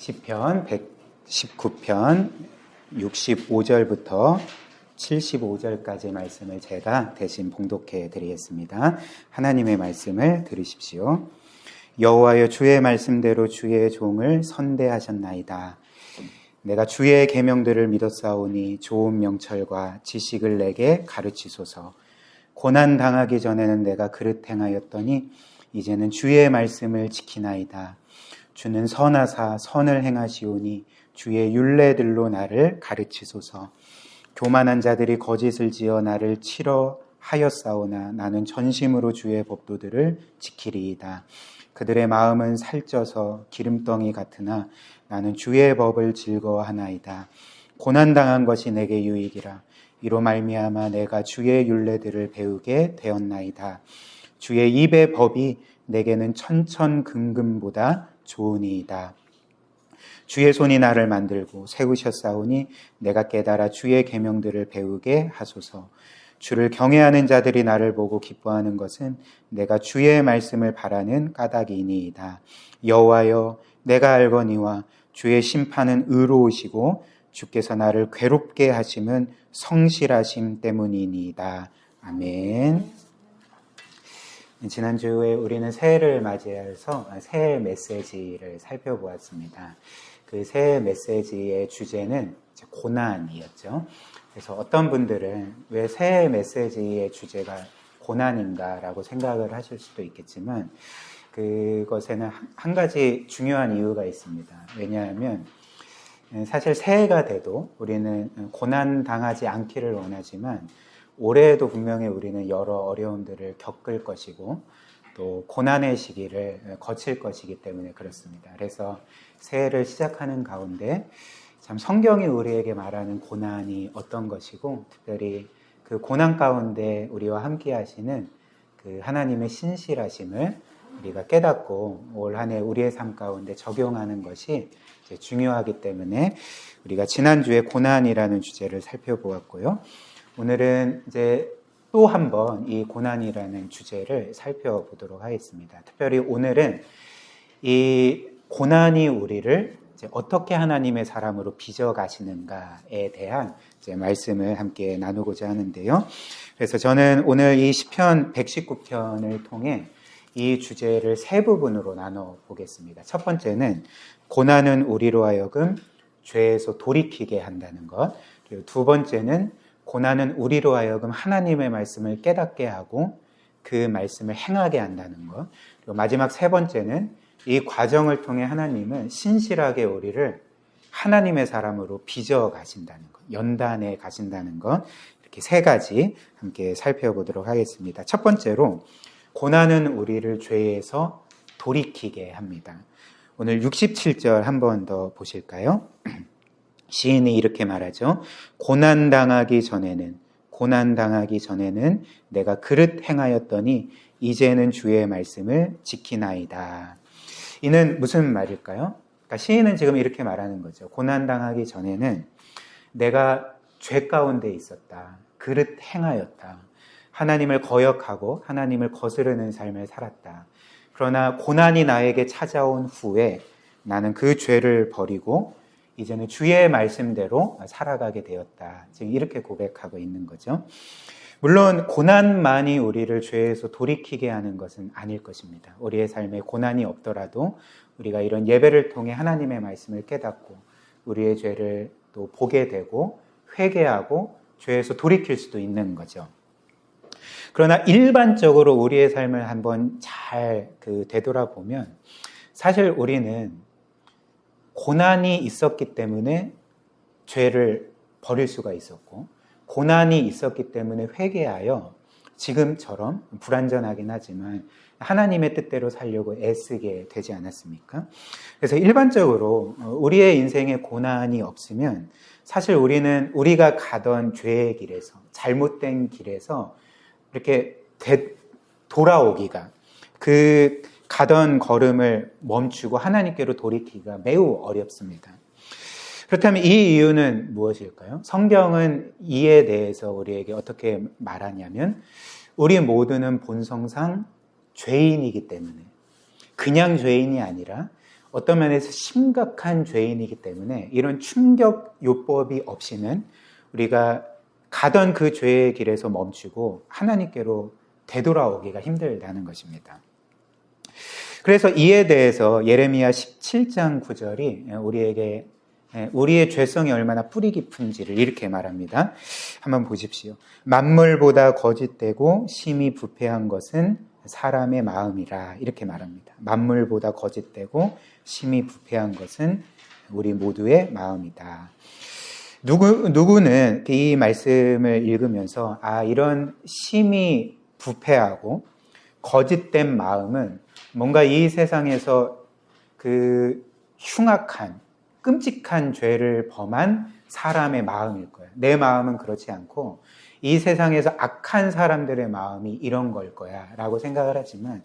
시편 119편 65절부터 75절까지 말씀을 제가 대신 봉독해 드리겠습니다. 하나님의 말씀을 들으십시오. 여호와여, 주의 말씀대로 주의 종을 선대하셨나이다. 내가 주의 계명들을 믿었사오니 좋은 명철과 지식을 내게 가르치소서. 고난 당하기 전에는 내가 그릇 행하였더니 이제는 주의 말씀을 지키나이다. 주는 선하사 선을 행하시오니 주의 율례들로 나를 가르치소서. 교만한 자들이 거짓을 지어 나를 치러 하였사오나 나는 전심으로 주의 법도들을 지키리이다. 그들의 마음은 살쪄서 기름덩이 같으나 나는 주의 법을 즐거워하나이다. 고난당한 것이 내게 유익이라. 이로 말미암아 내가 주의 율례들을 배우게 되었나이다. 주의 입의 법이 내게는 천천금금보다 좋으니이다. 주의 손이 나를 만들고 세우셨사오니 내가 깨달아 주의 계명들을 배우게 하소서. 주를 경외하는 자들이 나를 보고 기뻐하는 것은 내가 주의 말씀을 바라는 까닭이니이다. 여호와여, 내가 알거니와 주의 심판은 의로우시고 주께서 나를 괴롭게 하심은 성실하심 때문이니이다. 아멘. 지난주에 우리는 새해를 맞이해서 새해 메시지를 살펴보았습니다. 그 새해 메시지의 주제는 고난이었죠. 그래서 어떤 분들은 왜 새해 메시지의 주제가 고난인가라고 생각을 하실 수도 있겠지만 그것에는 한 가지 중요한 이유가 있습니다. 왜냐하면 사실 새해가 돼도 우리는 고난 당하지 않기를 원하지만 올해에도 분명히 우리는 여러 어려움들을 겪을 것이고 또 고난의 시기를 거칠 것이기 때문에 그렇습니다. 그래서 새해를 시작하는 가운데 참 성경이 우리에게 말하는 고난이 어떤 것이고 특별히 그 고난 가운데 우리와 함께 하시는 그 하나님의 신실하심을 우리가 깨닫고 올 한 해 우리의 삶 가운데 적용하는 것이 중요하기 때문에 우리가 지난주에 고난이라는 주제를 살펴보았고요. 오늘은 이제 또 한 번 이 고난이라는 주제를 살펴보도록 하겠습니다. 특별히 오늘은 이 고난이 우리를 이제 어떻게 하나님의 사람으로 빚어가시는가에 대한 이제 말씀을 함께 나누고자 하는데요. 그래서 저는 오늘 이 시편 119편을 통해 이 주제를 세 부분으로 나눠 보겠습니다. 첫 번째는 고난은 우리로 하여금 죄에서 돌이키게 한다는 것. 그리고 두 번째는 고난은 우리로 하여금 하나님의 말씀을 깨닫게 하고 그 말씀을 행하게 한다는 것. 그리고 마지막 세 번째는 이 과정을 통해 하나님은 신실하게 우리를 하나님의 사람으로 빚어 가신다는 것, 연단해 가신다는 것. 이렇게 세 가지 함께 살펴보도록 하겠습니다. 첫 번째로 고난은 우리를 죄에서 돌이키게 합니다. 오늘 67절 한 번 더 보실까요? 시인이 이렇게 말하죠. 고난당하기 전에는 내가 그릇 행하였더니 이제는 주의 말씀을 지키나이다. 이는 무슨 말일까요? 그러니까 시인은 지금 이렇게 말하는 거죠. 고난당하기 전에는 내가 죄 가운데 있었다. 그릇 행하였다. 하나님을 거역하고 하나님을 거스르는 삶을 살았다. 그러나 고난이 나에게 찾아온 후에 나는 그 죄를 버리고 이제는 주의 말씀대로 살아가게 되었다. 지금 이렇게 고백하고 있는 거죠. 물론 고난만이 우리를 죄에서 돌이키게 하는 것은 아닐 것입니다. 우리의 삶에 고난이 없더라도 우리가 이런 예배를 통해 하나님의 말씀을 깨닫고 우리의 죄를 또 보게 되고 회개하고 죄에서 돌이킬 수도 있는 거죠. 그러나 일반적으로 우리의 삶을 한번 잘 되돌아보면 사실 우리는 고난이 있었기 때문에 죄를 버릴 수가 있었고 고난이 있었기 때문에 회개하여 지금처럼 불완전하긴 하지만 하나님의 뜻대로 살려고 애쓰게 되지 않았습니까? 그래서 일반적으로 우리의 인생에 고난이 없으면 사실 우리는 우리가 가던 죄의 길에서 잘못된 길에서 이렇게 돌아오기가 그 가던 걸음을 멈추고 하나님께로 돌이키기가 매우 어렵습니다. 그렇다면 이 이유는 무엇일까요? 성경은 이에 대해서 우리에게 어떻게 말하냐면 우리 모두는 본성상 죄인이기 때문에 그냥 죄인이 아니라 어떤 면에서 심각한 죄인이기 때문에 이런 충격 요법이 없이는 우리가 가던 그 죄의 길에서 멈추고 하나님께로 되돌아오기가 힘들다는 것입니다. 그래서 이에 대해서 예레미야 17장 9절이 우리에게 우리의 죄성이 얼마나 뿌리 깊은지를 이렇게 말합니다. 한번 보십시오. 만물보다 거짓되고 심히 부패한 것은 사람의 마음이라 이렇게 말합니다. 만물보다 거짓되고 심히 부패한 것은 우리 모두의 마음이다. 누구는 이 말씀을 읽으면서 이런 심히 부패하고 거짓된 마음은 뭔가 이 세상에서 그 흉악한 끔찍한 죄를 범한 사람의 마음일 거야. 내 마음은 그렇지 않고 이 세상에서 악한 사람들의 마음이 이런 걸 거야 라고 생각을 하지만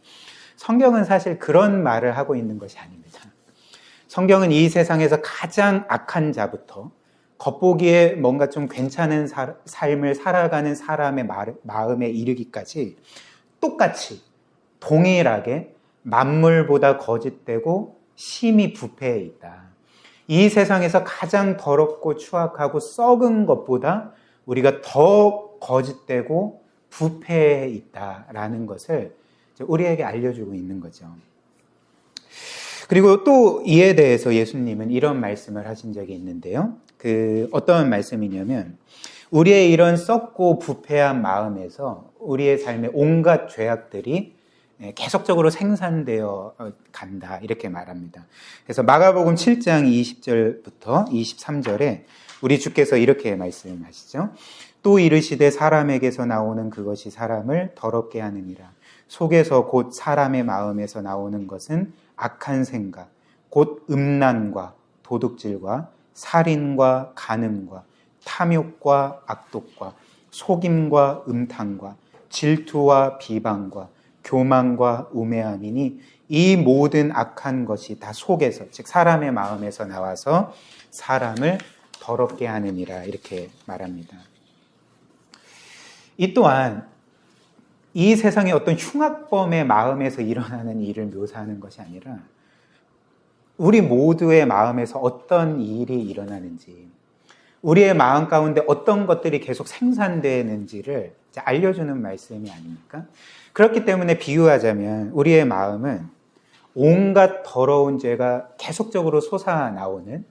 성경은 사실 그런 말을 하고 있는 것이 아닙니다. 성경은 이 세상에서 가장 악한 자부터 겉보기에 뭔가 좀 괜찮은 삶을 살아가는 사람의 마음에 이르기까지 똑같이 동일하게 만물보다 거짓되고 심히 부패해 있다. 이 세상에서 가장 더럽고 추악하고 썩은 것보다 우리가 더 거짓되고 부패해 있다라는 것을 우리에게 알려주고 있는 거죠. 그리고 또 이에 대해서 예수님은 이런 말씀을 하신 적이 있는데요. 어떤 말씀이냐면 우리의 이런 썩고 부패한 마음에서 우리의 삶의 온갖 죄악들이 계속적으로 생산되어 간다 이렇게 말합니다. 그래서 마가복음 7장 20절부터 23절에 우리 주께서 이렇게 말씀하시죠. 또 이르시되 사람에게서 나오는 그것이 사람을 더럽게 하느니라. 속에서 곧 사람의 마음에서 나오는 것은 악한 생각, 곧 음란과 도둑질과 살인과 간음과 탐욕과 악독과 속임과 음탕과 질투와 비방과 교만과 우매함이니 이 모든 악한 것이 다 속에서 즉 사람의 마음에서 나와서 사람을 더럽게 하느니라 이렇게 말합니다. 이 또한 이 세상의 어떤 흉악범의 마음에서 일어나는 일을 묘사하는 것이 아니라 우리 모두의 마음에서 어떤 일이 일어나는지 우리의 마음 가운데 어떤 것들이 계속 생산되는지를 알려주는 말씀이 아닙니까? 그렇기 때문에 비유하자면 우리의 마음은 온갖 더러운 죄가 계속적으로 솟아나오는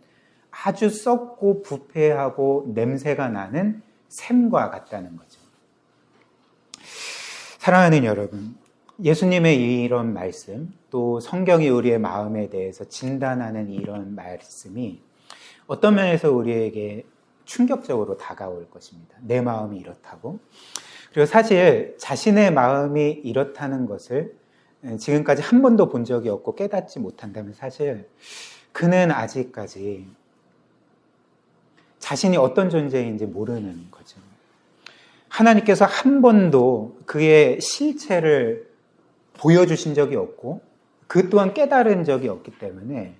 아주 썩고 부패하고 냄새가 나는 샘과 같다는 거죠. 사랑하는 여러분, 예수님의 이런 말씀, 또 성경이 우리의 마음에 대해서 진단하는 이런 말씀이 어떤 면에서 우리에게 충격적으로 다가올 것입니다. 내 마음이 이렇다고. 그리고 사실 자신의 마음이 이렇다는 것을 지금까지 한 번도 본 적이 없고 깨닫지 못한다면 사실 그는 아직까지 자신이 어떤 존재인지 모르는 거죠. 하나님께서 한 번도 그의 실체를 보여주신 적이 없고 그 또한 깨달은 적이 없기 때문에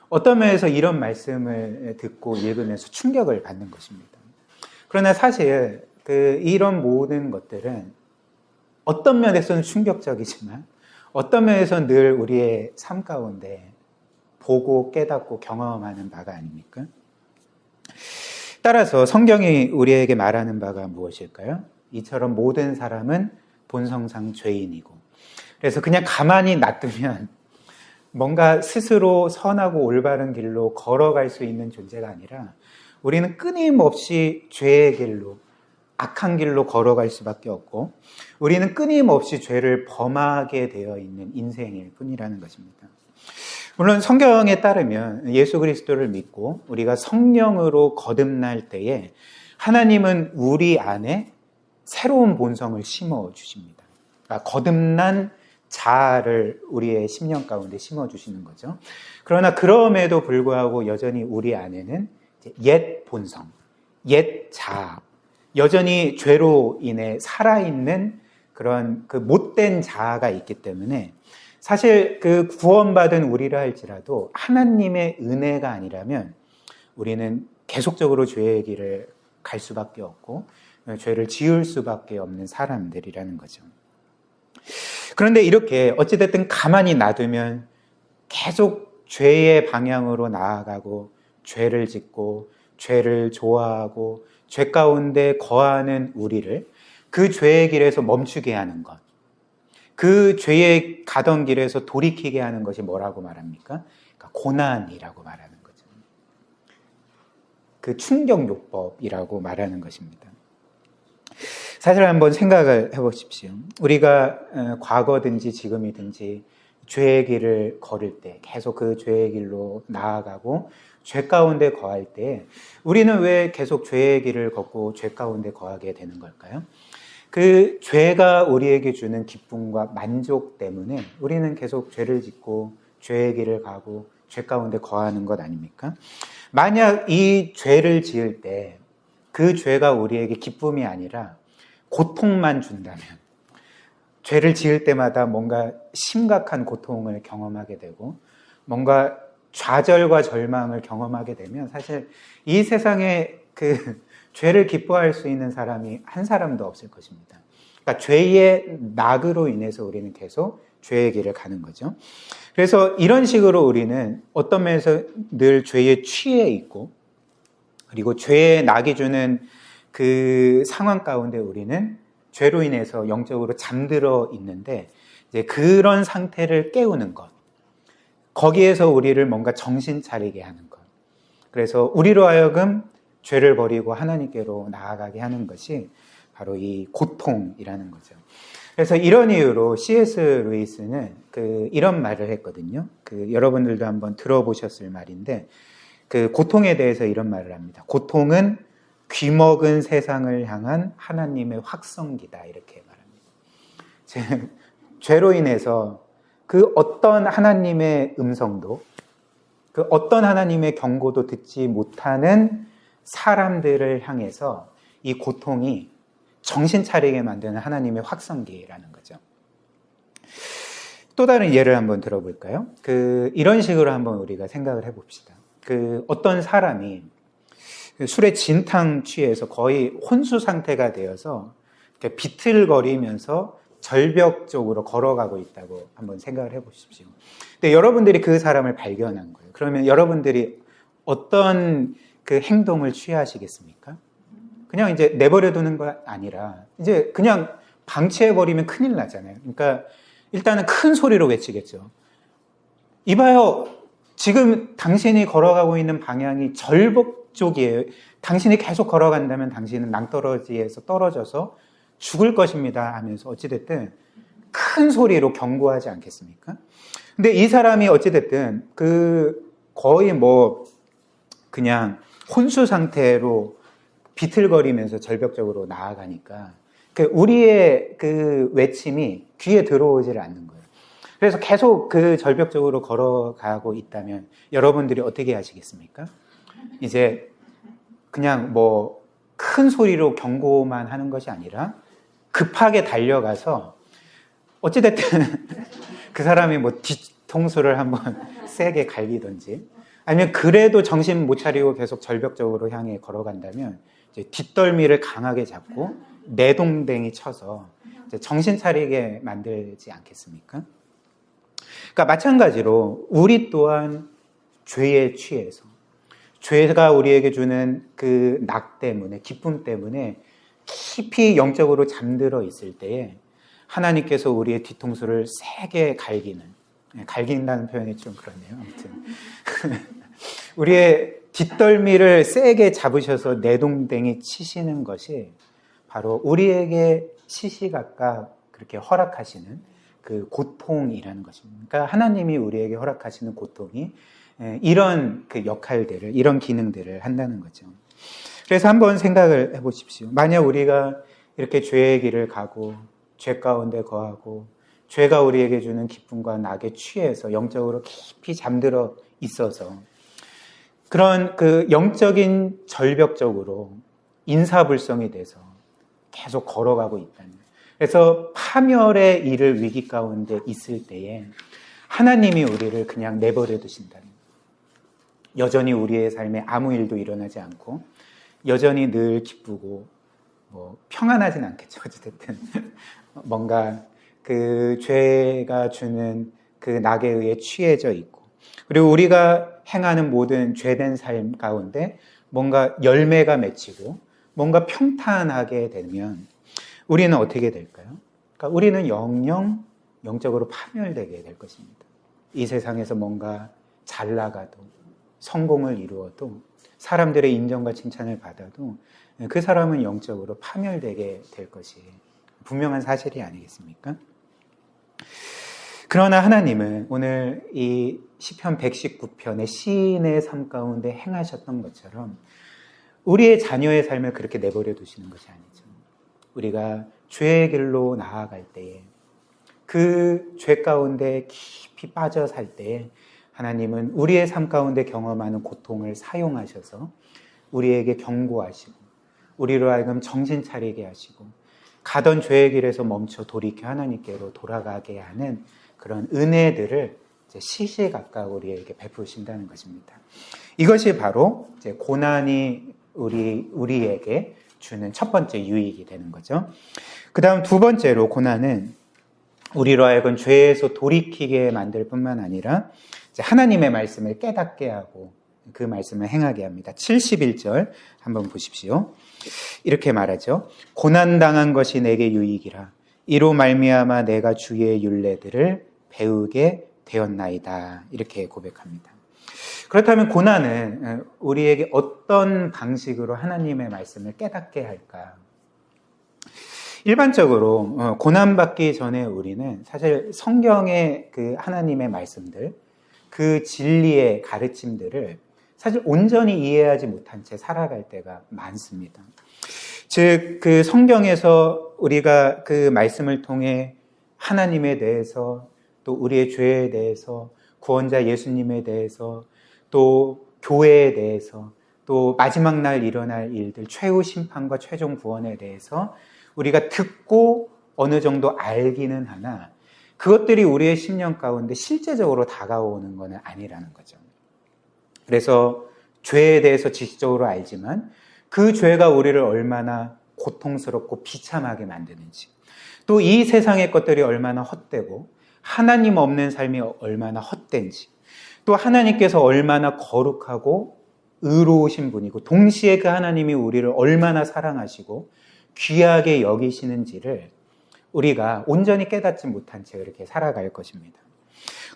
어떤 면에서 이런 말씀을 듣고 읽으면서 충격을 받는 것입니다. 그러나 사실 이런 모든 것들은 어떤 면에서는 충격적이지만 어떤 면에서는 늘 우리의 삶 가운데 보고 깨닫고 경험하는 바가 아닙니까? 따라서 성경이 우리에게 말하는 바가 무엇일까요? 이처럼 모든 사람은 본성상 죄인이고 그래서 그냥 가만히 놔두면 뭔가 스스로 선하고 올바른 길로 걸어갈 수 있는 존재가 아니라 우리는 끊임없이 죄의 길로 악한 길로 걸어갈 수밖에 없고 우리는 끊임없이 죄를 범하게 되어 있는 인생일 뿐이라는 것입니다. 물론 성경에 따르면 예수 그리스도를 믿고 우리가 성령으로 거듭날 때에 하나님은 우리 안에 새로운 본성을 심어주십니다. 그러니까 거듭난 자아를 우리의 심령 가운데 심어주시는 거죠. 그러나 그럼에도 불구하고 여전히 우리 안에는 옛 본성, 옛 자아, 여전히 죄로 인해 살아있는 그런 그 못된 자아가 있기 때문에 사실 그 구원받은 우리라 할지라도 하나님의 은혜가 아니라면 우리는 계속적으로 죄의 길을 갈 수밖에 없고 죄를 지을 수밖에 없는 사람들이라는 거죠. 그런데 이렇게 어찌됐든 가만히 놔두면 계속 죄의 방향으로 나아가고 죄를 짓고 죄를 좋아하고 죄 가운데 거하는 우리를 그 죄의 길에서 멈추게 하는 것, 그 죄의 가던 길에서 돌이키게 하는 것이 뭐라고 말합니까? 그러니까 고난이라고 말하는 거죠. 그 충격요법이라고 말하는 것입니다. 사실 한번 생각을 해보십시오. 우리가 과거든지 지금이든지 죄의 길을 걸을 때, 계속 그 죄의 길로 나아가고 죄 가운데 거할 때 우리는 왜 계속 죄의 길을 걷고 죄 가운데 거하게 되는 걸까요? 그 죄가 우리에게 주는 기쁨과 만족 때문에 우리는 계속 죄를 짓고 죄의 길을 가고 죄 가운데 거하는 것 아닙니까? 만약 이 죄를 지을 때 그 죄가 우리에게 기쁨이 아니라 고통만 준다면, 죄를 지을 때마다 뭔가 심각한 고통을 경험하게 되고 뭔가 좌절과 절망을 경험하게 되면 사실 이 세상에 그 죄를 기뻐할 수 있는 사람이 한 사람도 없을 것입니다. 그러니까 죄의 낙으로 인해서 우리는 계속 죄의 길을 가는 거죠. 그래서 이런 식으로 우리는 어떤 면에서 늘 죄에 취해 있고, 그리고 죄의 낙이 주는 그 상황 가운데 우리는 죄로 인해서 영적으로 잠들어 있는데, 이제 그런 상태를 깨우는 것, 거기에서 우리를 뭔가 정신 차리게 하는 것, 그래서 우리로 하여금 죄를 버리고 하나님께로 나아가게 하는 것이 바로 이 고통이라는 거죠. 그래서 이런 이유로 C.S. 루이스는 이런 말을 했거든요. 여러분들도 한번 들어보셨을 말인데, 그 고통에 대해서 이런 말을 합니다. 고통은 귀먹은 세상을 향한 하나님의 확성기다, 이렇게 말합니다. 죄로 인해서 그 어떤 하나님의 음성도, 그 어떤 하나님의 경고도 듣지 못하는 사람들을 향해서 이 고통이 정신 차리게 만드는 하나님의 확성기라는 거죠. 또 다른 예를 한번 들어볼까요? 이런 식으로 한번 우리가 생각을 해봅시다. 어떤 사람이 술에 진탕 취해서 거의 혼수 상태가 되어서 이렇게 비틀거리면서 절벽 쪽으로 걸어가고 있다고 한번 생각을 해보십시오. 근데 여러분들이 그 사람을 발견한 거예요. 그러면 여러분들이 어떤 그 행동을 취하시겠습니까? 그냥 이제 내버려두는 거 아니라 이제 그냥 방치해버리면 큰일 나잖아요. 그러니까 일단은 큰 소리로 외치겠죠. 이봐요. 지금 당신이 걸어가고 있는 방향이 절벽 쪽이에요. 당신이 계속 걸어간다면 당신은 낭떠러지에서 떨어져서 죽을 것입니다 하면서 어찌됐든 큰 소리로 경고하지 않겠습니까? 근데 이 사람이 어찌됐든 거의 그냥 혼수 상태로 비틀거리면서 절벽적으로 나아가니까 우리의 외침이 귀에 들어오지를 않는 거예요. 그래서 계속 절벽적으로 걸어가고 있다면 여러분들이 어떻게 하시겠습니까? 이제 그냥 큰 소리로 경고만 하는 것이 아니라 급하게 달려가서 어찌됐든 그 사람이 뒤통수를 한번 세게 갈기든지, 아니면 그래도 정신 못 차리고 계속 절벽적으로 향해 걸어간다면 이제 뒷덜미를 강하게 잡고 내동댕이 쳐서 이제 정신 차리게 만들지 않겠습니까? 그러니까 마찬가지로 우리 또한 죄에 취해서, 죄가 우리에게 주는 그 낙 때문에, 기쁨 때문에 깊이 영적으로 잠들어 있을 때에 하나님께서 우리의 뒤통수를 세게 갈긴다는 표현이 좀 그렇네요. 아무튼 우리의 뒷덜미를 세게 잡으셔서 내동댕이 치시는 것이 바로 우리에게 시시각각 그렇게 허락하시는 그 고통이라는 것입니다. 그러니까 하나님이 우리에게 허락하시는 고통이 이런 역할들을, 이런 기능들을 한다는 거죠. 그래서 한번 생각을 해보십시오. 만약 우리가 이렇게 죄의 길을 가고 죄 가운데 거하고 죄가 우리에게 주는 기쁨과 낙에 취해서 영적으로 깊이 잠들어 있어서 그런 영적인 절벽 쪽으로 인사불성이 돼서 계속 걸어가고 있다는, 그래서 파멸의 이를 위기 가운데 있을 때에 하나님이 우리를 그냥 내버려 두신다는, 여전히 우리의 삶에 아무 일도 일어나지 않고 여전히 늘 기쁘고 평안하진 않겠죠. 어쨌든 뭔가 죄가 주는 낙에 의해 취해져 있고, 그리고 우리가 행하는 모든 죄된 삶 가운데 뭔가 열매가 맺히고 뭔가 평탄하게 되면 우리는 어떻게 될까요? 그러니까 우리는 영적으로 파멸되게 될 것입니다. 이 세상에서 뭔가 잘 나가도 성공을 이루어도 사람들의 인정과 칭찬을 받아도 그 사람은 영적으로 파멸되게 될 것이 분명한 사실이 아니겠습니까? 그러나 하나님은 오늘 이 시편 119편의 시인의 삶 가운데 행하셨던 것처럼 우리의 자녀의 삶을 그렇게 내버려 두시는 것이 아니죠. 우리가 죄의 길로 나아갈 때에 그 죄 가운데 깊이 빠져 살 때에 하나님은 우리의 삶 가운데 경험하는 고통을 사용하셔서 우리에게 경고하시고 우리로 하여금 정신 차리게 하시고 가던 죄의 길에서 멈춰 돌이켜 하나님께로 돌아가게 하는 그런 은혜들을 이제 시시각각 우리에게 베푸신다는 것입니다. 이것이 바로 이제 고난이 우리에게 주는 첫 번째 유익이 되는 거죠. 그 다음 두 번째로 고난은 우리로 하여금 죄에서 돌이키게 만들 뿐만 아니라 이제 하나님의 말씀을 깨닫게 하고 그 말씀을 행하게 합니다. 71절 한번 보십시오. 이렇게 말하죠. 고난당한 것이 내게 유익이라. 이로 말미암아 내가 주의 율례들을 배우게 되었나이다. 이렇게 고백합니다. 그렇다면 고난은 우리에게 어떤 방식으로 하나님의 말씀을 깨닫게 할까? 일반적으로 고난받기 전에 우리는 사실 성경의 그 하나님의 말씀들, 그 진리의 가르침들을 사실 온전히 이해하지 못한 채 살아갈 때가 많습니다. 즉, 그 성경에서 우리가 그 말씀을 통해 하나님에 대해서 또 우리의 죄에 대해서 구원자 예수님에 대해서 또 교회에 대해서 또 마지막 날 일어날 일들, 최후 심판과 최종 구원에 대해서 우리가 듣고 어느 정도 알기는 하나 그것들이 우리의 심령 가운데 실제적으로 다가오는 것은 아니라는 거죠. 그래서 죄에 대해서 지식적으로 알지만 그 죄가 우리를 얼마나 고통스럽고 비참하게 만드는지 또 이 세상의 것들이 얼마나 헛되고 하나님 없는 삶이 얼마나 헛된지 또 하나님께서 얼마나 거룩하고 의로우신 분이고 동시에 그 하나님이 우리를 얼마나 사랑하시고 귀하게 여기시는지를 우리가 온전히 깨닫지 못한 채 이렇게 살아갈 것입니다.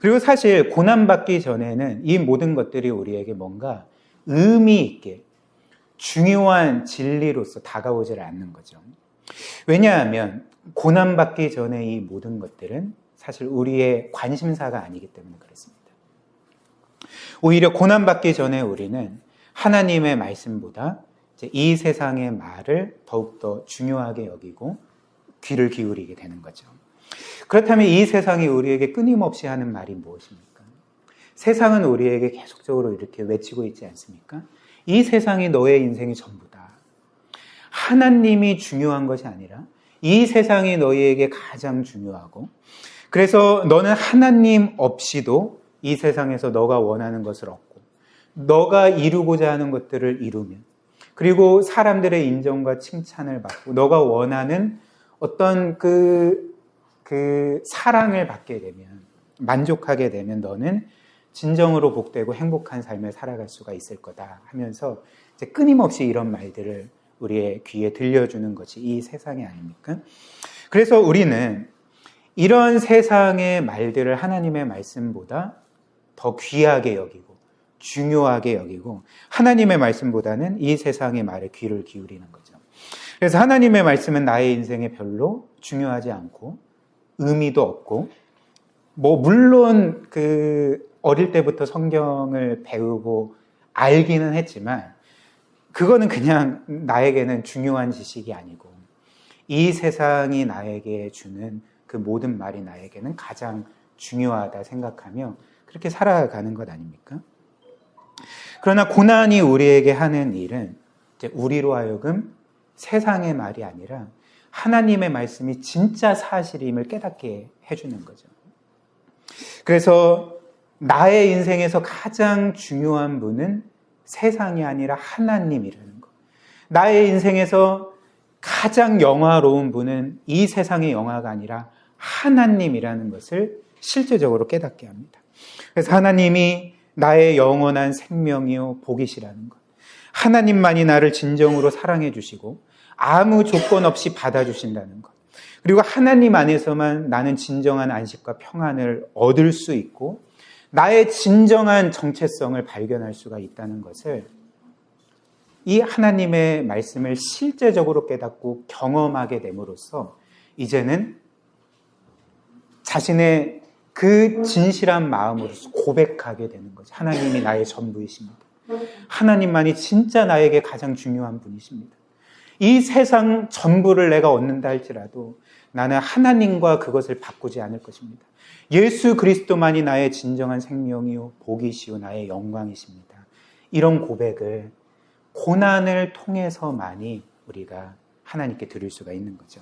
그리고 사실 고난받기 전에는 이 모든 것들이 우리에게 뭔가 의미 있게 중요한 진리로서 다가오질 않는 거죠. 왜냐하면 고난받기 전에 이 모든 것들은 사실 우리의 관심사가 아니기 때문에 그렇습니다. 오히려 고난받기 전에 우리는 하나님의 말씀보다 이 세상의 말을 더욱더 중요하게 여기고 귀를 기울이게 되는 거죠. 그렇다면 이 세상이 우리에게 끊임없이 하는 말이 무엇입니까? 세상은 우리에게 계속적으로 이렇게 외치고 있지 않습니까? 이 세상이 너의 인생이 전부다. 하나님이 중요한 것이 아니라 이 세상이 너희에게 가장 중요하고 그래서 너는 하나님 없이도 이 세상에서 너가 원하는 것을 얻고 너가 이루고자 하는 것들을 이루면 그리고 사람들의 인정과 칭찬을 받고 너가 원하는 어떤 그 사랑을 받게 되면 만족하게 되면 너는 진정으로 복되고 행복한 삶을 살아갈 수가 있을 거다 하면서 이제 끊임없이 이런 말들을 우리의 귀에 들려주는 것이 이 세상이 아닙니까? 그래서 우리는 이런 세상의 말들을 하나님의 말씀보다 더 귀하게 여기고 중요하게 여기고 하나님의 말씀보다는 이 세상의 말에 귀를 기울이는 거죠. 그래서 하나님의 말씀은 나의 인생에 별로 중요하지 않고 의미도 없고 물론 어릴 때부터 성경을 배우고 알기는 했지만 그거는 그냥 나에게는 중요한 지식이 아니고 이 세상이 나에게 주는 그 모든 말이 나에게는 가장 중요하다 생각하며 그렇게 살아가는 것 아닙니까? 그러나 고난이 우리에게 하는 일은 이제 우리로 하여금 세상의 말이 아니라 하나님의 말씀이 진짜 사실임을 깨닫게 해주는 거죠. 그래서 나의 인생에서 가장 중요한 분은 세상이 아니라 하나님이라는 것. 나의 인생에서 가장 영화로운 분은 이 세상의 영화가 아니라 하나님이라는 것을 실제적으로 깨닫게 합니다. 그래서 하나님이 나의 영원한 생명이요 복이시라는 것. 하나님만이 나를 진정으로 사랑해 주시고 아무 조건 없이 받아주신다는 것. 그리고 하나님 안에서만 나는 진정한 안식과 평안을 얻을 수 있고 나의 진정한 정체성을 발견할 수가 있다는 것을 이 하나님의 말씀을 실제적으로 깨닫고 경험하게 됨으로써 이제는 자신의 그 진실한 마음으로 고백하게 되는 거죠. 하나님이 나의 전부이십니다. 하나님만이 진짜 나에게 가장 중요한 분이십니다. 이 세상 전부를 내가 얻는다 할지라도 나는 하나님과 그것을 바꾸지 않을 것입니다. 예수 그리스도만이 나의 진정한 생명이요 복이시요 나의 영광이십니다. 이런 고백을 고난을 통해서만이 우리가 하나님께 드릴 수가 있는 거죠.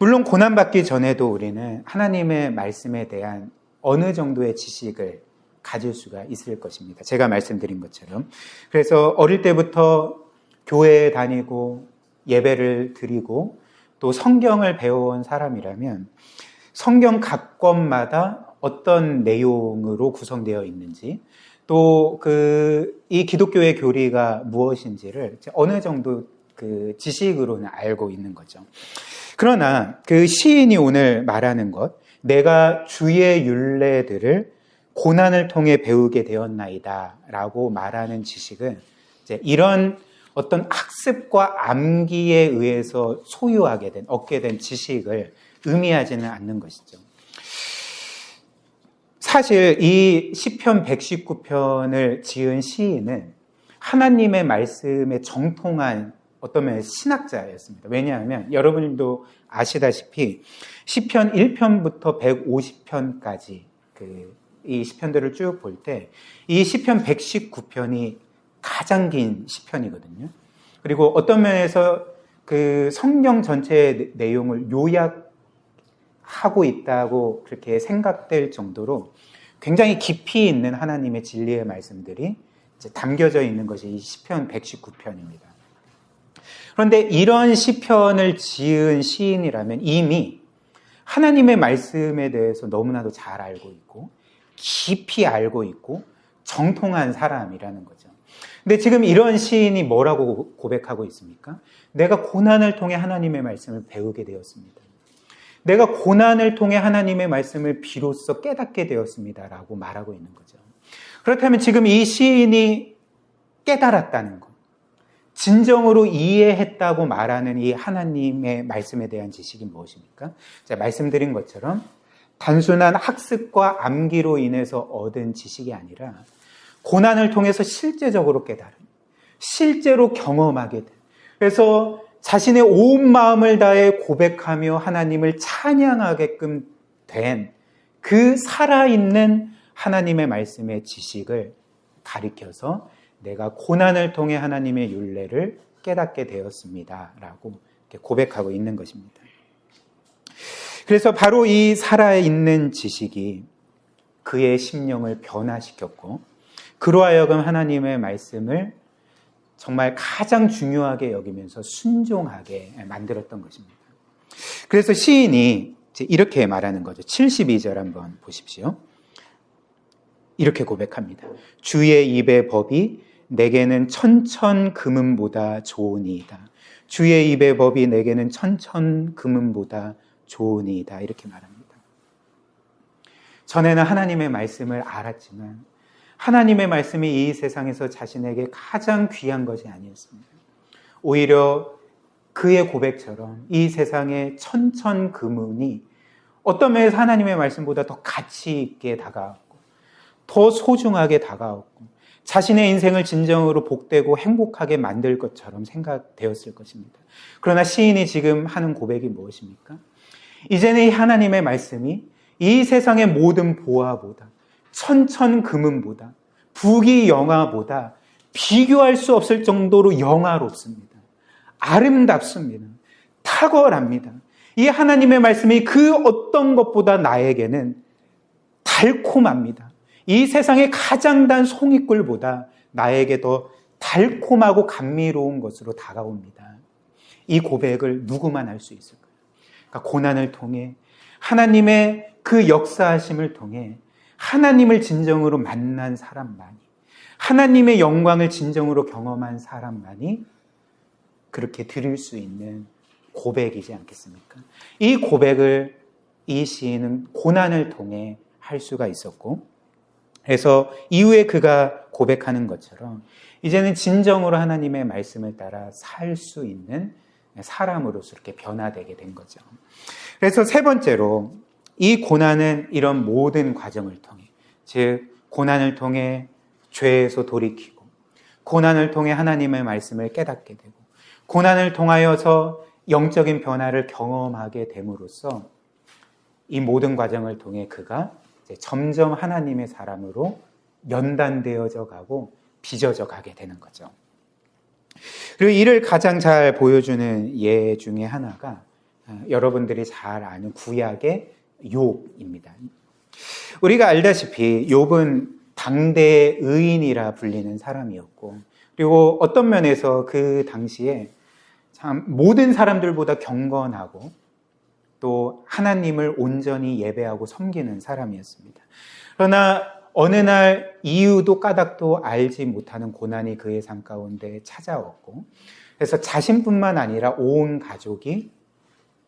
물론 고난받기 전에도 우리는 하나님의 말씀에 대한 어느 정도의 지식을 가질 수가 있을 것입니다. 제가 말씀드린 것처럼. 그래서 어릴 때부터 교회에 다니고 예배를 드리고 또 성경을 배워온 사람이라면 성경 각 권마다 어떤 내용으로 구성되어 있는지 또 이 기독교의 교리가 무엇인지를 어느 정도 그 지식으로는 알고 있는 거죠. 그러나 그 시인이 오늘 말하는 것, 내가 주의 율례들을 고난을 통해 배우게 되었나이다 라고 말하는 지식은 이제 이런 어떤 학습과 암기에 의해서 얻게 된 지식을 의미하지는 않는 것이죠. 사실 이 시편 119편을 지은 시인은 하나님의 말씀에 정통한 어떤 면에서 신학자였습니다. 왜냐하면 여러분도 아시다시피 시편 1편부터 150편까지 이 시편들을 쭉 볼 때 이 시편 119편이 가장 긴 시편이거든요. 그리고 어떤 면에서 그 성경 전체의 내용을 요약하고 있다고 그렇게 생각될 정도로 굉장히 깊이 있는 하나님의 진리의 말씀들이 이제 담겨져 있는 것이 이 시편 119편입니다. 그런데 이런 시편을 지은 시인이라면 이미 하나님의 말씀에 대해서 너무나도 잘 알고 있고 깊이 알고 있고 정통한 사람이라는 거죠. 근데 지금 이런 시인이 뭐라고 고백하고 있습니까? 내가 고난을 통해 하나님의 말씀을 배우게 되었습니다. 내가 고난을 통해 하나님의 말씀을 비로소 깨닫게 되었습니다. 라고 말하고 있는 거죠. 그렇다면 지금 이 시인이 깨달았다는 것, 진정으로 이해했다고 말하는 이 하나님의 말씀에 대한 지식이 무엇입니까? 제가 말씀드린 것처럼 단순한 학습과 암기로 인해서 얻은 지식이 아니라 고난을 통해서 실제적으로 깨달은, 실제로 경험하게 된, 그래서 자신의 온 마음을 다해 고백하며 하나님을 찬양하게끔 된 그 살아있는 하나님의 말씀의 지식을 가리켜서 내가 고난을 통해 하나님의 율례를 깨닫게 되었습니다. 라고 고백하고 있는 것입니다. 그래서 바로 이 살아있는 지식이 그의 심령을 변화시켰고 그로 하여금 하나님의 말씀을 정말 가장 중요하게 여기면서 순종하게 만들었던 것입니다. 그래서 시인이 이렇게 말하는 거죠. 72절 한번 보십시오. 이렇게 고백합니다. 주의 입의 법이 내게는 천천 금은보다 좋으니이다. 주의 입의 법이 내게는 천천 금은보다 좋으니이다. 이렇게 말합니다. 전에는 하나님의 말씀을 알았지만 하나님의 말씀이 이 세상에서 자신에게 가장 귀한 것이 아니었습니다. 오히려 그의 고백처럼 이 세상의 천천 금은이 어떤 면에서 하나님의 말씀보다 더 가치 있게 다가왔고 더 소중하게 다가왔고 자신의 인생을 진정으로 복되고 행복하게 만들 것처럼 생각되었을 것입니다. 그러나 시인이 지금 하는 고백이 무엇입니까? 이제는 이 하나님의 말씀이 이 세상의 모든 보화보다 천천 금은보다 부귀영화보다 비교할 수 없을 정도로 영화롭습니다. 아름답습니다. 탁월합니다. 이 하나님의 말씀이 그 어떤 것보다 나에게는 달콤합니다. 이 세상의 가장 단 송이꿀보다 나에게 더 달콤하고 감미로운 것으로 다가옵니다. 이 고백을 누구만 할 수 있을까요? 그러니까 고난을 통해 하나님의 그 역사하심을 통해 하나님을 진정으로 만난 사람만이, 하나님의 영광을 진정으로 경험한 사람만이 그렇게 드릴 수 있는 고백이지 않겠습니까? 이 고백을 이 시인은 고난을 통해 할 수가 있었고, 그래서 이후에 그가 고백하는 것처럼 이제는 진정으로 하나님의 말씀을 따라 살 수 있는 사람으로서 이렇게 변화되게 된 거죠. 그래서 세 번째로 이 고난은 이런 모든 과정을 통해, 즉 고난을 통해 죄에서 돌이키고, 고난을 통해 하나님의 말씀을 깨닫게 되고, 고난을 통하여서 영적인 변화를 경험하게 됨으로써 이 모든 과정을 통해 그가 이제 점점 하나님의 사람으로 연단되어져 가고 빚어져 가게 되는 거죠. 그리고 이를 가장 잘 보여주는 예 중에 하나가 여러분들이 잘 아는 구약의 욥입니다. 우리가 알다시피 욥은 당대의 의인이라 불리는 사람이었고, 그리고 어떤 면에서 그 당시에 참 모든 사람들보다 경건하고 또 하나님을 온전히 예배하고 섬기는 사람이었습니다. 그러나 어느 날 이유도 까닭도 알지 못하는 고난이 그의 삶 가운데 찾아왔고, 그래서 자신뿐만 아니라 온 가족이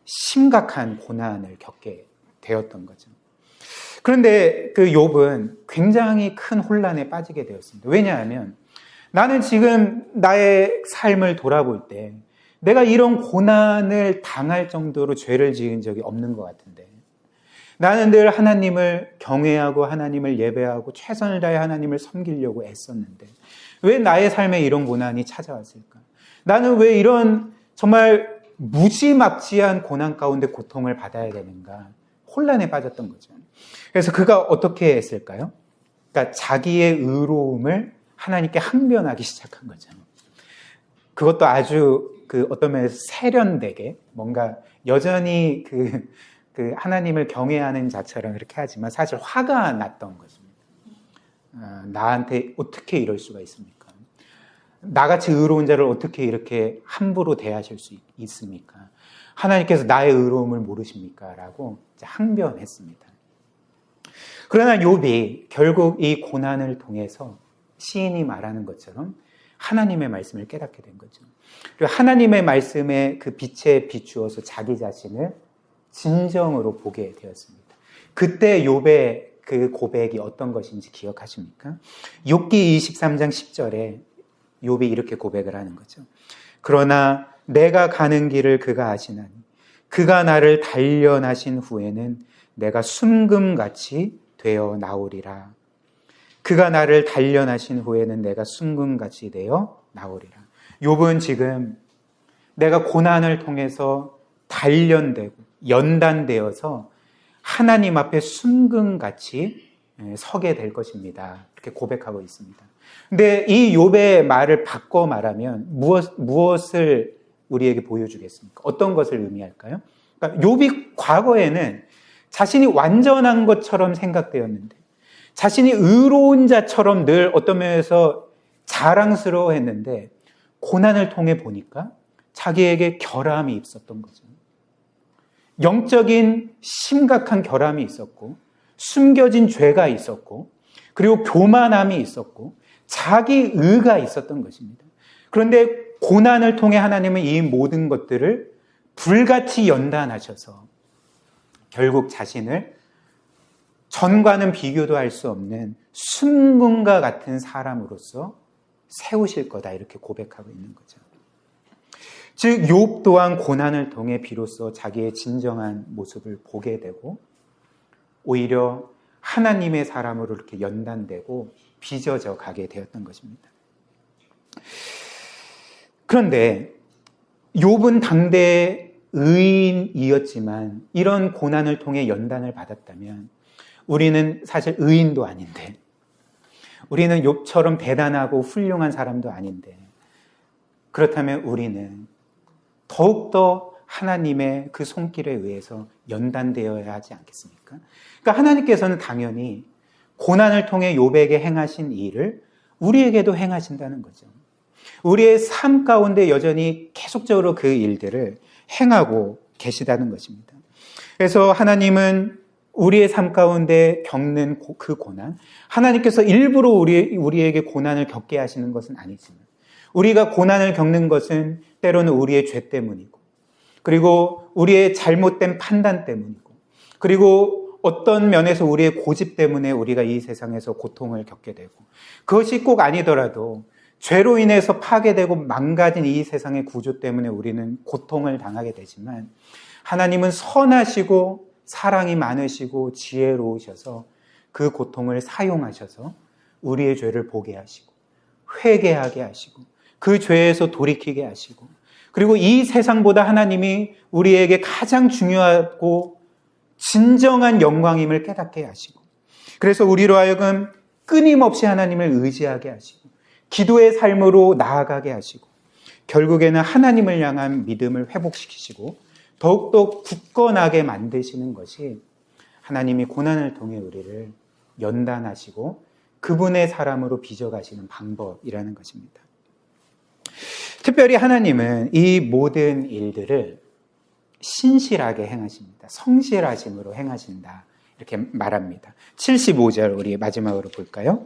심각한 고난을 겪게 되었던 거죠. 그런데 그 욥은 굉장히 큰 혼란에 빠지게 되었습니다. 왜냐하면 나는 지금 나의 삶을 돌아볼 때 내가 이런 고난을 당할 정도로 죄를 지은 적이 없는 것 같은데, 나는 늘 하나님을 경외하고 하나님을 예배하고 최선을 다해 하나님을 섬기려고 애썼는데 왜 나의 삶에 이런 고난이 찾아왔을까? 나는 왜 이런 정말 무지막지한 고난 가운데 고통을 받아야 되는가? 혼란에 빠졌던 거죠. 그래서 그가 어떻게 했을까요? 그러니까 자기의 의로움을 하나님께 항변하기 시작한 거죠. 그것도 아주 어떤 면에서 세련되게, 뭔가 여전히 하나님을 경외하는 자처럼 이렇게 하지만 사실 화가 났던 것입니다. 나한테 어떻게 이럴 수가 있습니까? 나같이 의로운 자를 어떻게 이렇게 함부로 대하실 수 있습니까? 하나님께서 나의 의로움을 모르십니까? 라고 항변했습니다. 그러나 욥이 결국 이 고난을 통해서 시인이 말하는 것처럼 하나님의 말씀을 깨닫게 된 거죠. 그리고 하나님의 말씀에 그 빛에 비추어서 자기 자신을 진정으로 보게 되었습니다. 그때 욥의 그 고백이 어떤 것인지 기억하십니까? 욥기 23장 10절에 욥이 이렇게 고백을 하는 거죠. 그러나 내가 가는 길을 그가 아시나니 그가 나를 단련하신 후에는 내가 순금같이 되어 나오리라. 그가 나를 단련하신 후에는 내가 순금같이 되어 나오리라. 욥은 지금 내가 고난을 통해서 단련되고 연단되어서 하나님 앞에 순금같이 서게 될 것입니다. 이렇게 고백하고 있습니다. 근데 이 욥의 말을 바꿔 말하면 무엇을 우리에게 보여주겠습니까? 어떤 것을 의미할까요? 그러니까 욥이 과거에는 자신이 완전한 것처럼 생각되었는데, 자신이 의로운 자처럼 늘 어떤 면에서 자랑스러워했는데, 고난을 통해 보니까 자기에게 결함이 있었던 거죠. 영적인 심각한 결함이 있었고, 숨겨진 죄가 있었고, 그리고 교만함이 있었고, 자기 의가 있었던 것입니다. 그런데 고난을 통해 하나님은 이 모든 것들을 불같이 연단하셔서 결국 자신을 전과는 비교도 할 수 없는 순금과 같은 사람으로서 세우실 거다, 이렇게 고백하고 있는 거죠. 즉 욥 또한 고난을 통해 비로소 자기의 진정한 모습을 보게 되고 오히려 하나님의 사람으로 이렇게 연단되고 빚어져 가게 되었던 것입니다. 그런데 욥은 당대의 의인이었지만 이런 고난을 통해 연단을 받았다면 우리는 사실 의인도 아닌데, 우리는 욥처럼 대단하고 훌륭한 사람도 아닌데, 그렇다면 우리는 더욱더 하나님의 그 손길에 의해서 연단되어야 하지 않겠습니까? 그러니까 하나님께서는 당연히 고난을 통해 욥에게 행하신 일을 우리에게도 행하신다는 거죠. 우리의 삶 가운데 여전히 계속적으로 그 일들을 행하고 계시다는 것입니다. 그래서 하나님은 우리의 삶 가운데 겪는 그 고난, 하나님께서 일부러 우리에게 고난을 겪게 하시는 것은 아니지만, 우리가 고난을 겪는 것은 때로는 우리의 죄 때문이고, 그리고 우리의 잘못된 판단 때문이고, 그리고 어떤 면에서 우리의 고집 때문에 우리가 이 세상에서 고통을 겪게 되고, 그것이 꼭 아니더라도 죄로 인해서 파괴되고 망가진 이 세상의 구조 때문에 우리는 고통을 당하게 되지만, 하나님은 선하시고 사랑이 많으시고 지혜로우셔서 그 고통을 사용하셔서 우리의 죄를 보게 하시고 회개하게 하시고 그 죄에서 돌이키게 하시고, 그리고 이 세상보다 하나님이 우리에게 가장 중요하고 진정한 영광임을 깨닫게 하시고, 그래서 우리로 하여금 끊임없이 하나님을 의지하게 하시고 기도의 삶으로 나아가게 하시고, 결국에는 하나님을 향한 믿음을 회복시키시고 더욱더 굳건하게 만드시는 것이 하나님이 고난을 통해 우리를 연단하시고 그분의 사람으로 빚어가시는 방법이라는 것입니다. 특별히 하나님은 이 모든 일들을 신실하게 행하십니다. 성실하심으로 행하신다, 이렇게 말합니다. 75절 우리 마지막으로 볼까요?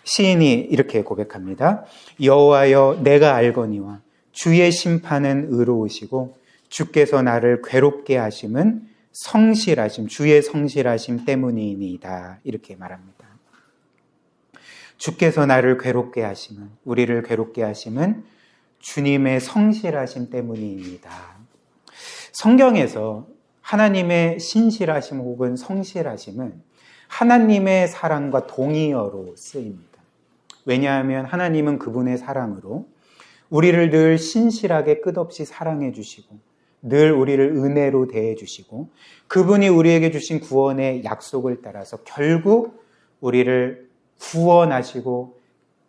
시인이 이렇게 고백합니다. 여호와여, 내가 알거니와 주의 심판은 의로우시고 주께서 나를 괴롭게 하심은 성실하심, 주의 성실하심 때문이니이다, 이렇게 말합니다. 주께서 나를 괴롭게 하심은, 우리를 괴롭게 하심은 주님의 성실하심 때문이니이다. 성경에서 하나님의 신실하심 혹은 성실하심은 하나님의 사랑과 동의어로 쓰입니다. 왜냐하면 하나님은 그분의 사랑으로 우리를 늘 신실하게 끝없이 사랑해 주시고 늘 우리를 은혜로 대해 주시고 그분이 우리에게 주신 구원의 약속을 따라서 결국 우리를 구원하시고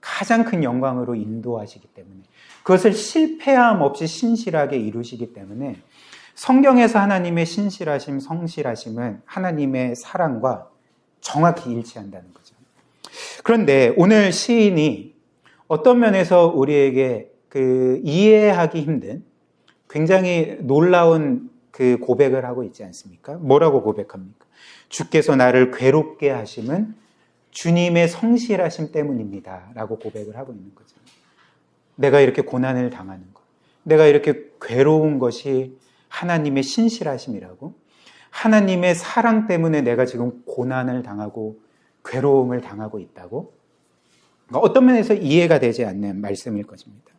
가장 큰 영광으로 인도하시기 때문에, 그것을 실패함 없이 신실하게 이루시기 때문에 성경에서 하나님의 신실하심, 성실하심은 하나님의 사랑과 정확히 일치한다는 거죠. 그런데 오늘 시인이 어떤 면에서 우리에게 이해하기 힘든 굉장히 놀라운 그 고백을 하고 있지 않습니까? 뭐라고 고백합니까? 주께서 나를 괴롭게 하심은 주님의 성실하심 때문입니다, 라고 고백을 하고 있는 거죠. 내가 이렇게 고난을 당하는 것, 내가 이렇게 괴로운 것이 하나님의 신실하심이라고, 하나님의 사랑 때문에 내가 지금 고난을 당하고 괴로움을 당하고 있다고, 그러니까 어떤 면에서 이해가 되지 않는 말씀일 것입니다.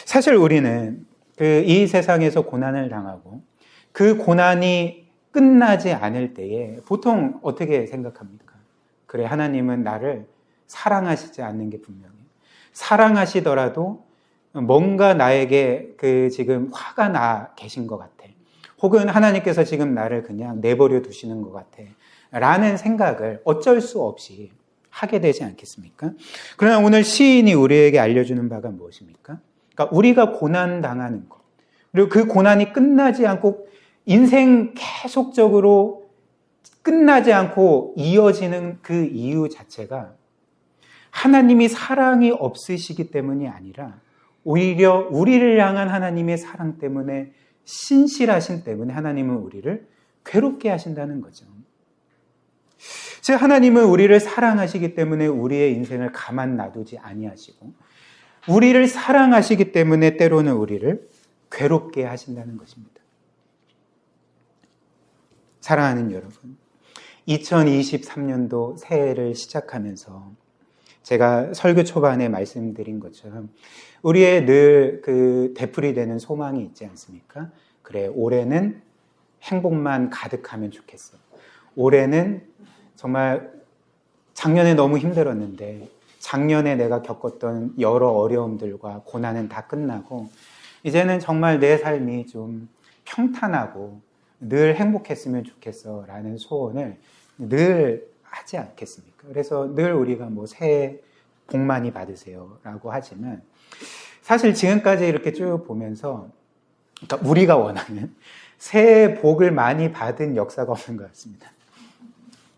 사실 우리는 이 세상에서 고난을 당하고 그 고난이 끝나지 않을 때에 보통 어떻게 생각합니까? 그래, 하나님은 나를 사랑하시지 않는 게 분명해요. 사랑하시더라도 뭔가 나에게 지금 화가 나 계신 것 같아. 혹은 하나님께서 지금 나를 그냥 내버려 두시는 것 같아. 라는 생각을 어쩔 수 없이 하게 되지 않겠습니까? 그러나 오늘 시인이 우리에게 알려주는 바가 무엇입니까? 그러니까 우리가 고난 당하는 것, 그리고 그 고난이 끝나지 않고 인생 계속적으로 끝나지 않고 이어지는 그 이유 자체가 하나님이 사랑이 없으시기 때문이 아니라 오히려 우리를 향한 하나님의 사랑 때문에, 신실하심 때문에 하나님은 우리를 괴롭게 하신다는 거죠. 즉 하나님은 우리를 사랑하시기 때문에 우리의 인생을 가만 놔두지 아니하시고 우리를 사랑하시기 때문에 때로는 우리를 괴롭게 하신다는 것입니다. 사랑하는 여러분, 2023년도 새해를 시작하면서 제가 설교 초반에 말씀드린 것처럼 우리의 늘 되풀이되는 소망이 있지 않습니까? 그래, 올해는 행복만 가득하면 좋겠어. 올해는 정말 작년에 너무 힘들었는데 작년에 내가 겪었던 여러 어려움들과 고난은 다 끝나고 이제는 정말 내 삶이 좀 평탄하고 늘 행복했으면 좋겠어 라는 소원을 늘 하지 않겠습니까? 그래서 늘 우리가 새해 복 많이 받으세요 라고 하지만 사실 지금까지 이렇게 쭉 보면서 그러니까 우리가 원하는 새해 복을 많이 받은 역사가 없는 것 같습니다.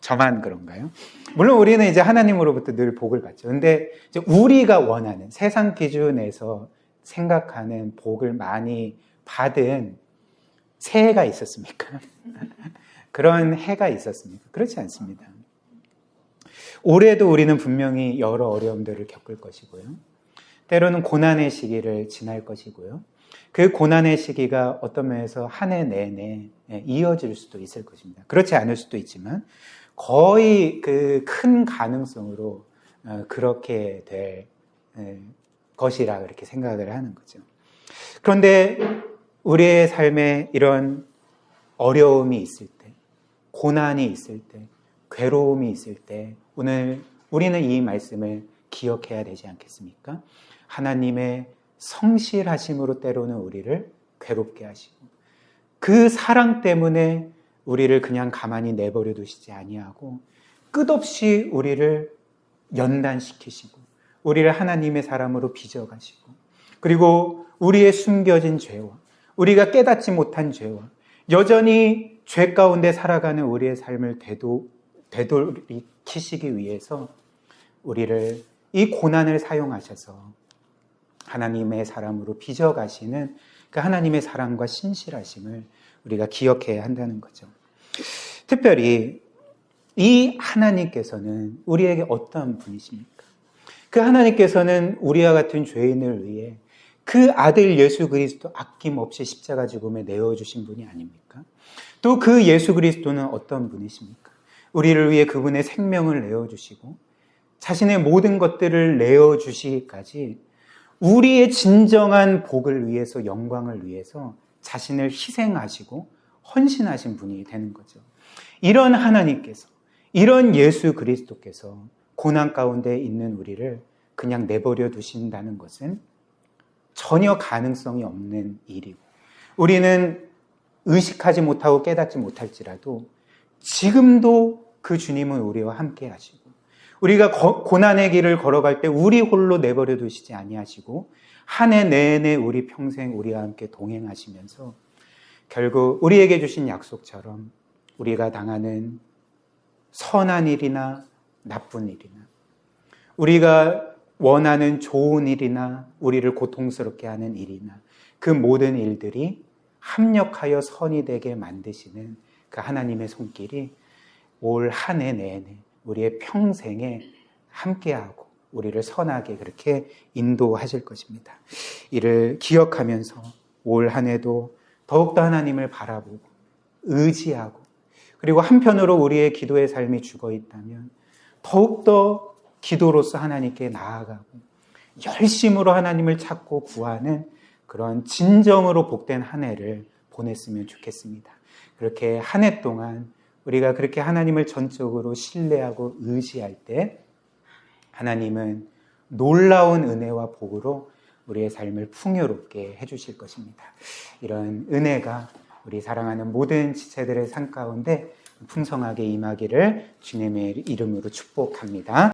저만 그런가요? 물론 우리는 이제 하나님으로부터 늘 복을 받죠. 근데 이제 우리가 원하는 세상 기준에서 생각하는 복을 많이 받은 새해가 있었습니까? 그런 해가 있었습니까? 그렇지 않습니다. 올해도 우리는 분명히 여러 어려움들을 겪을 것이고요. 때로는 고난의 시기를 지날 것이고요. 그 고난의 시기가 어떤 면에서 한 해 내내 이어질 수도 있을 것입니다. 그렇지 않을 수도 있지만 거의 그 큰 가능성으로 그렇게 될 것이라 그렇게 생각을 하는 거죠. 그런데 우리의 삶에 이런 어려움이 있을 때, 고난이 있을 때, 괴로움이 있을 때 오늘 우리는 이 말씀을 기억해야 되지 않겠습니까? 하나님의 성실하심으로 때로는 우리를 괴롭게 하시고 그 사랑 때문에 우리를 그냥 가만히 내버려 두시지 아니하고 끝없이 우리를 연단시키시고 우리를 하나님의 사람으로 빚어가시고 그리고 우리의 숨겨진 죄와 우리가 깨닫지 못한 죄와 여전히 죄 가운데 살아가는 우리의 삶을 되돌이키시기 위해서 우리를 이 고난을 사용하셔서 하나님의 사람으로 빚어가시는 그 하나님의 사랑과 신실하심을 우리가 기억해야 한다는 거죠. 특별히 이 하나님께서는 우리에게 어떤 분이십니까? 그 하나님께서는 우리와 같은 죄인을 위해 그 아들 예수 그리스도 아낌없이 십자가 죽음에 내어주신 분이 아닙니까? 또 그 예수 그리스도는 어떤 분이십니까? 우리를 위해 그분의 생명을 내어주시고 자신의 모든 것들을 내어주시기까지 우리의 진정한 복을 위해서 영광을 위해서 자신을 희생하시고 헌신하신 분이 되는 거죠. 이런 하나님께서 이런 예수 그리스도께서 고난 가운데 있는 우리를 그냥 내버려 두신다는 것은 전혀 가능성이 없는 일이고 우리는 의식하지 못하고 깨닫지 못할지라도 지금도 그 주님은 우리와 함께 하시고 우리가 고난의 길을 걸어갈 때 우리 홀로 내버려 두시지 아니하시고 한 해 내내 우리 평생 우리와 함께 동행하시면서 결국 우리에게 주신 약속처럼 우리가 당하는 선한 일이나 나쁜 일이나 우리가 원하는 좋은 일이나 우리를 고통스럽게 하는 일이나 그 모든 일들이 합력하여 선이 되게 만드시는 그 하나님의 손길이 올 한 해 내내 우리의 평생에 함께하고 우리를 선하게 그렇게 인도하실 것입니다. 이를 기억하면서 올 한 해도 더욱더 하나님을 바라보고 의지하고 그리고 한편으로 우리의 기도의 삶이 죽어 있다면 더욱더 기도로서 하나님께 나아가고 열심으로 하나님을 찾고 구하는 그런 진정으로 복된 한 해를 보냈으면 좋겠습니다. 그렇게 한 해 동안 우리가 그렇게 하나님을 전적으로 신뢰하고 의지할 때 하나님은 놀라운 은혜와 복으로 우리의 삶을 풍요롭게 해주실 것입니다. 이런 은혜가 우리 사랑하는 모든 지체들의 삶 가운데 풍성하게 임하기를 주님의 이름으로 축복합니다.